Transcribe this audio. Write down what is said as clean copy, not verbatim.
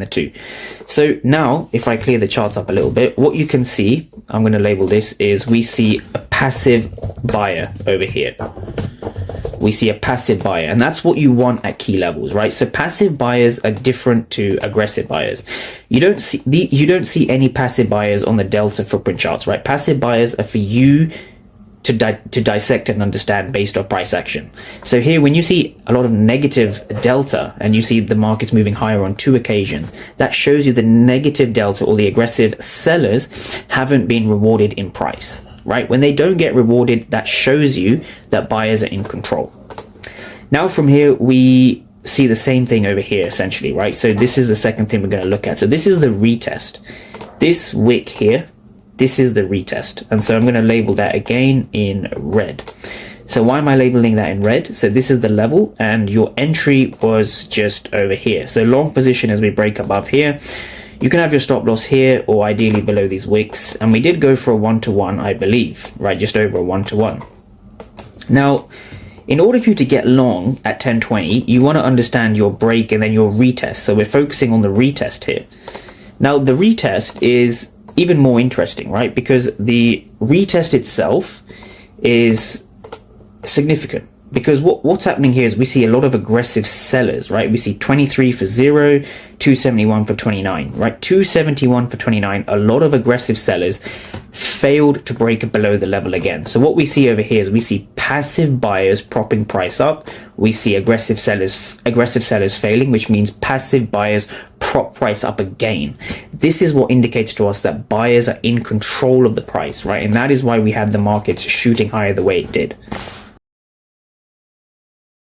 the two. So now if I clear the charts up a little bit, what you can see, I'm going to label this, is we see a passive buyer over here. We see a passive buyer, and that's what you want at key levels, right? So passive buyers are different to aggressive buyers. You don't see any passive buyers on the delta footprint charts, right? Passive buyers are for you to dissect and understand based on price action. So here, when you see a lot of negative delta and you see the markets moving higher on 2 occasions, that shows you the negative delta, or the aggressive sellers haven't been rewarded in price, right? When they don't get rewarded, that shows you that buyers are in control. Now from here, we see the same thing over here, essentially, right? So this is the second thing we're going to look at. So this is the retest. This wick here, this is the retest. And so I'm going to label that again in red. So why am I labeling that in red? So this is the level, and your entry was just over here. So long position as we break above here. You can have your stop loss here, or ideally below these wicks. And we did go for a 1-to-1, I believe, right? Just over a 1-to-1. Now, in order for you to get long at 1020, you want to understand your break and then your retest. So we're focusing on the retest here. Now, the retest is even more interesting, right? Because the retest itself is significant. Because what's happening here is we see a lot of aggressive sellers, right? We see 23 for 0, 271 for 29, right? 271 for 29, a lot of aggressive sellers failed to break below the level again. So what we see over here is we see passive buyers propping price up. We see aggressive sellers failing, which means passive buyers prop price up again. This is what indicates to us that buyers are in control of the price, right? And that is why we had the markets shooting higher the way it did.